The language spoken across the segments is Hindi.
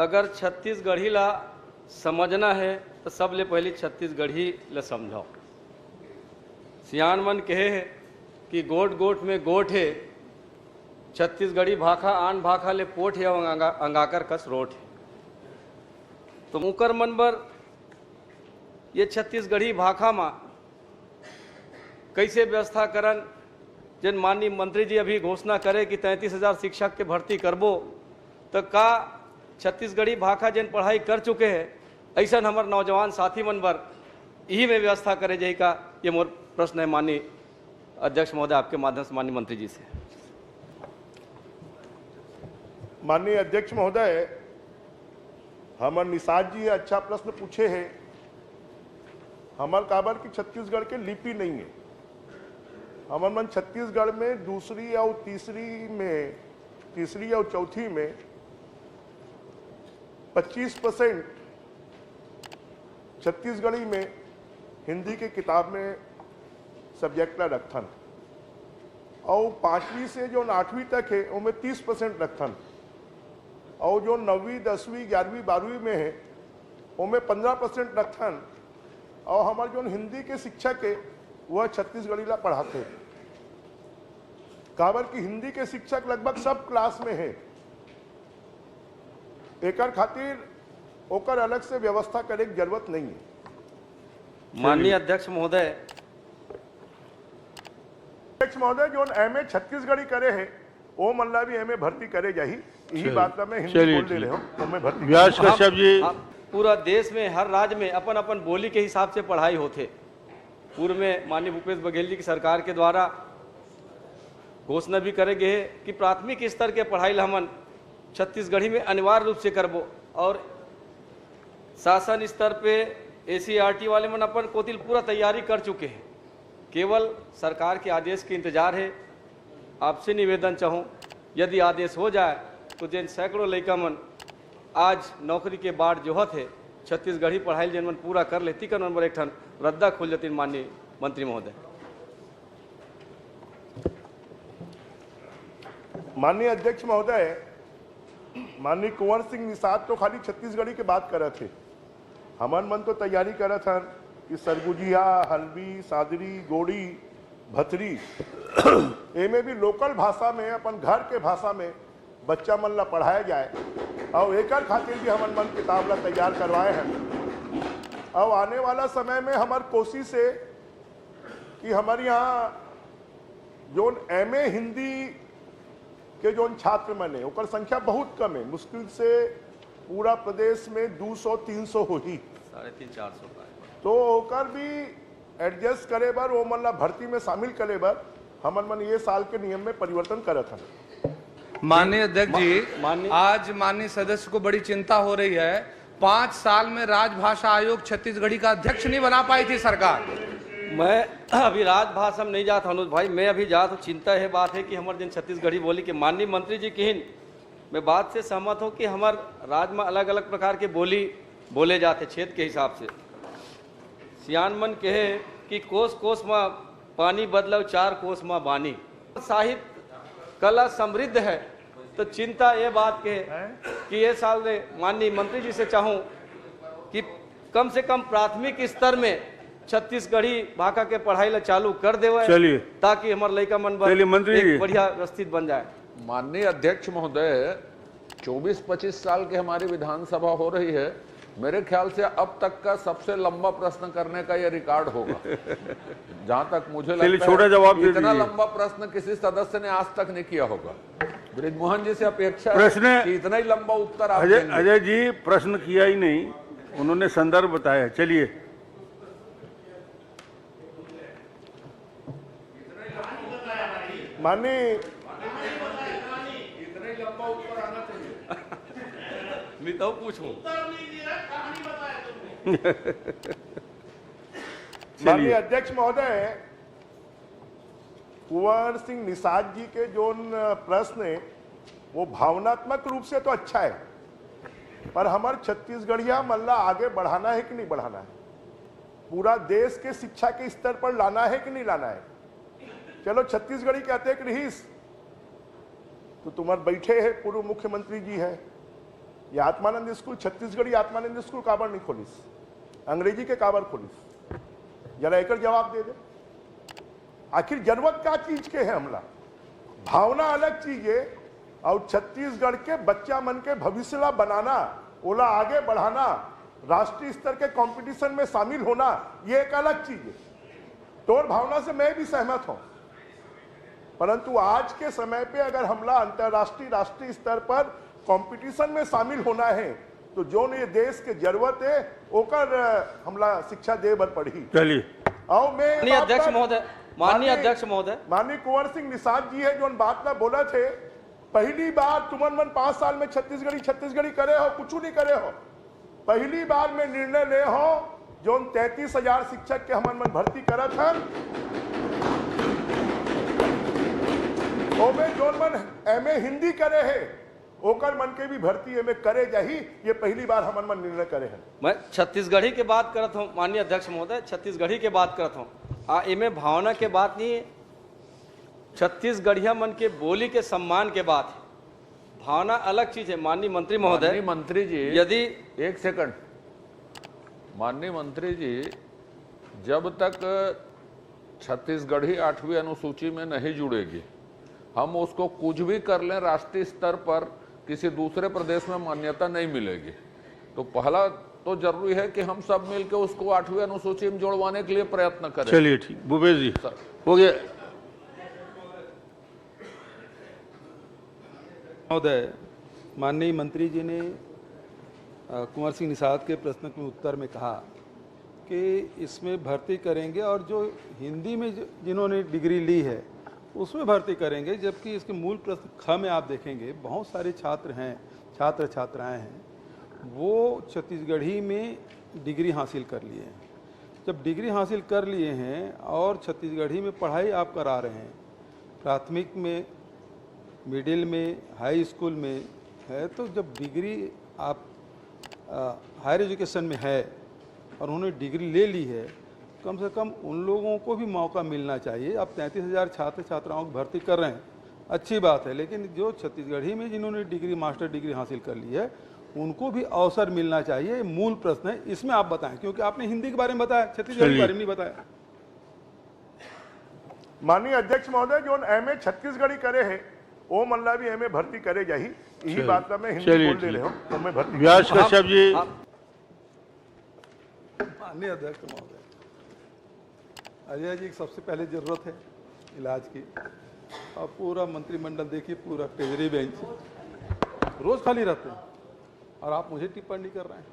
अगर छत्तीसगढ़ी ला समझना है तो सबले पहले छत्तीसगढ़ी ला समझाओ। सियान मन कहे है कि गोट गोट में गोट है, छत्तीसगढ़ी भाखा आन भाखा ले पोट है और अंगाकर कस रोट है। तो मुकर मन बर ये छत्तीसगढ़ी भाखा में कैसे व्यवस्था करन, जिन माननीय मंत्री जी अभी घोषणा करे कि 33,000 शिक्षक के भर्ती करबो, तो का छत्तीसगढ़ी भाखा जिन पढ़ाई कर चुके हैं ऐसा हमारे नौजवान साथी मन बर यही में व्यवस्था करे जाए का, ये मोर प्रश्न है माननीय अध्यक्ष महोदय आपके माध्यम से माननीय मंत्री जी से। माननीय अध्यक्ष महोदय, हमार निषाद जी अच्छा प्रश्न पूछे हैं। हमार काबर की छत्तीसगढ़ के लिपि नहीं है। हमार मन छत्तीसगढ़ में दूसरी और तीसरी और चौथी में 25% छत्तीसगढ़ी में हिंदी के किताब में सब्जेक्ट ला रखथन, और 5वीं से जो 8वीं तक है उनमें 30% रखथन, और जो 9वीं 10वीं 11वीं 12वीं में है उनमें 15% रखथन। और हमारे जो हिंदी के शिक्षक है वह छत्तीसगढ़ी ला पढ़ाते हैं। काबर की हिंदी के शिक्षक लगभग सब क्लास में है, एकर खातिर ओकर अलग से व्यवस्था करे की जरूरत नहीं है। माननीय अध्यक्ष महोदय, जो एमए छत्तीसगढ़ी करे है वो मल्ला भी एमए भर्ती करे जाही, यही बात मैं हिंदी बोल दे रहे हूँ। मैं भर्ती व्यास कश्यप जी, पूरा देश में हर राज्य में अपन अपन बोली के हिसाब से पढ़ाई होते। पूर्व में माननीय भूपेश बघेल जी की सरकार के द्वारा घोषणा भी करे गए कि प्राथमिक स्तर के पढ़ाई हमन छत्तीसगढ़ी में अनिवार्य रूप से करबो, और शासन स्तर पे एससीईआरटी वाले मन अपन कोतिल पूरा तैयारी कर चुके हैं। केवल सरकार के आदेश के इंतजार है। आपसे निवेदन चाहूँ, यदि आदेश हो जाए तो जिन सैकड़ों लड़का मन आज नौकरी के बाद जोहत है छत्तीसगढ़ी पढ़ाई जिन मन पूरा कर लेती का नंबर एक ठन रद्दा खुल जाती। माननीय मंत्री महोदय, माननीय अध्यक्ष महोदय, माननीय कुंवर सिंह निषाद तो खाली छत्तीसगढ़ी के बात करे थे। हमार मन तो तैयारी करे था कि सरगुजिया, हल्बी, सादरी, गोड़ी, भतरी एमे भी लोकल भाषा में अपन घर के भाषा में बच्चा मन ला पढ़ाया जाए, और एकर खातिर भी हमार मन किताब ला तैयार करवाए हैं। और आने वाला समय में हमार कोशिश है कि हमारे यहाँ जो एमए हिंदी के जो छात्र मन है ओकर संख्या बहुत कम है। मुश्किल से पूरा प्रदेश में 200-300 हो ही, 350-400 का। तो ओकर भी एडजस्ट करे बर, वो मन ला भर्ती में शामिल करे बर हमन मन ये साल के नियम में परिवर्तन करत हन। माननीय अध्यक्ष जी, आज माननीय सदस्य को बड़ी चिंता हो रही है। 5 साल में राजभाषा आयोग छत्तीसगढ़ी का अध्यक्ष नहीं बना पाई थी सरकार। मैं अभी राजभाषा में नहीं जाता अनुज भाई, मैं अभी जाता हूँ। चिंता है बात है कि हमारे जिन छत्तीसगढ़ी बोली के माननीय मंत्री जी की हिन मैं बात से सहमत हूँ कि हमारे राज्य में अलग अलग प्रकार के बोली बोले जाते क्षेत्र के हिसाब से। सियान मन कहे कि कोस कोस में पानी बदलाव 4 कोस में बानी। साहित्य कला समृद्ध है, तो चिंता ये बात के कि ये साल माननीय मंत्री जी से चाहूँ कि कम से कम प्राथमिक स्तर में छत्तीसगढ़ी भाषा के पढ़ाई ला चालू कर देवे, चलिए ताकि हमारे लड़का मन मंत्री बढ़िया व्यवस्थित बन जाए। माननीय अध्यक्ष महोदय, 24-25 साल की हमारी विधानसभा हो रही है। मेरे ख्याल से अब तक का सबसे लंबा प्रश्न करने का यह रिकॉर्ड होगा, जहां तक मुझे लगता छोटा जवाब है। इतना लंबा प्रश्न किसी सदस्य ने आज तक नहीं किया होगा। बृजमोहन जी से अपेक्षा है कि इतना ही लंबा उत्तर आप देंगे। अजय जी प्रश्न किया ही नहीं, उन्होंने संदर्भ बताया। चलिए, माननीय मैं तो पूछूं। माननीय अध्यक्ष महोदय, कुंवर सिंह निषाद जी के जो प्रश्न है वो भावनात्मक रूप से तो अच्छा है, पर हमारे छत्तीसगढ़िया मल्ला आगे बढ़ाना है कि नहीं बढ़ाना है, पूरा देश के शिक्षा के स्तर पर लाना है कि नहीं लाना है। चलो छत्तीसगढ़ी कहते हैं कि रहीस, तो तुम्हारे बैठे हैं पूर्व मुख्यमंत्री जी है, ये आत्मानंद स्कूल, छत्तीसगढ़ी आत्मानंद स्कूल काबर नहीं खोलिस, अंग्रेजी के काबर खोलिस, जरा एक जवाब दे दे। आखिर जरूरत क्या चीज के है हमला? भावना अलग चीज है और छत्तीसगढ़ के बच्चा मन के भविष्य ला बनाना, ओला आगे बढ़ाना, राष्ट्रीय स्तर के कंपटीशन में शामिल होना, ये एक अलग चीज है। तोर भावना से मैं भी सहमत हूं, परंतु आज के समय पे अगर हमला अंतरराष्ट्रीय राष्ट्रीय स्तर पर कंपटीशन में शामिल होना है तो जो ने देश के जरूरत है ओकर हमला शिक्षा दे बर पड़ी। चलिए और मैं माननीय अध्यक्ष महोदय, माननीय अध्यक्ष महोदय, माननीय कुंवर सिंह निषाद जी है जो बात ना बोला थे, पहली बार तुमन मन 5 साल में छत्तीसगढ़ी करे हो, कुछ नहीं करे हो, पहली बार में निर्णय ले हो जो 33,000 शिक्षक के हमन मन भर्ती करत हन, ओमे जोन मन एमए हिंदी करे है ओकर मन के भी भर्ती एमए करे जाही, ये पहली बार हमन मन निर्णय करे हैं। मैं छत्तीसगढ़ी के बात करत हूँ माननीय अध्यक्ष महोदय, छत्तीसगढ़ी के बात करत हूँ। इमे भावना के बात नहीं है, छत्तीसगढ़िया मन के बोली के सम्मान के बात है, भावना अलग चीज है। माननीय मंत्री महोदय, माननीय मंत्री जी, यदि एक सेकंड, माननीय मंत्री जी, जब तक छत्तीसगढ़ी 8वीं अनुसूची में नहीं जुड़ेगी, हम उसको कुछ भी कर लें राष्ट्रीय स्तर पर, किसी दूसरे प्रदेश में मान्यता नहीं मिलेगी। तो पहला तो जरूरी है कि हम सब मिलकर उसको 8वीं अनुसूची में जोड़वाने के लिए प्रयत्न करें। चलिए ठीक, भूपेश जी हो गया। महोदय, माननीय मंत्री जी ने कुंवर सिंह निषाद के प्रश्न के उत्तर में कहा कि इसमें भर्ती करेंगे और जो हिंदी में जिन्होंने डिग्री ली है उसमें भर्ती करेंगे, जबकि इसके मूल प्रश्न ख में आप देखेंगे बहुत सारे छात्र हैं, छात्र छात्राएं हैं, वो छत्तीसगढ़ी में डिग्री हासिल कर लिए हैं। जब डिग्री हासिल कर लिए हैं और छत्तीसगढ़ी में पढ़ाई आप करा रहे हैं, प्राथमिक में, मिडिल में, हाई स्कूल में है, तो जब डिग्री आप हायर एजुकेशन में है और उन्होंने डिग्री ले ली है, कम से कम उन लोगों को भी मौका मिलना चाहिए। आप 33,000 छात्र छात्राओं की भर्ती कर रहे हैं, अच्छी बात है, लेकिन जो छत्तीसगढ़ी में जिन्होंने डिग्री, मास्टर डिग्री हासिल कर ली है, उनको भी अवसर मिलना चाहिए। मूल प्रश्न है, इसमें आप बताएं, क्योंकि आपने हिंदी के बारे में बताया, छत्तीसगढ़ी के बारे में नहीं बताया। माननीय अध्यक्ष महोदय, जो एमए छत्तीसगढ़ी करे है वो मल्ला भी एमए भर्ती करे जाही, यही बात मैं हिंदी बोल दे रहे हो, तो मैं भर्ती। व्यास कश्यप जी। माननीय अध्यक्ष महोदय, अजय जी की सबसे पहले जरूरत है इलाज की, और पूरा मंत्रिमंडल देखिए, पूरा ट्रेजरी बेंच रोज खाली रहते हैं और आप मुझे टिप्पणी कर रहे हैं।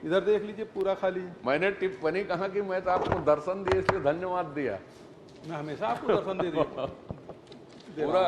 इधर देख लीजिए, पूरा खाली है। मैंने टिप्पणी कहा कि मैं तो आपको दर्शन दिए इसलिए धन्यवाद दिया। मैं हमेशा आपको दर्शन दे रही हूँ। पूरा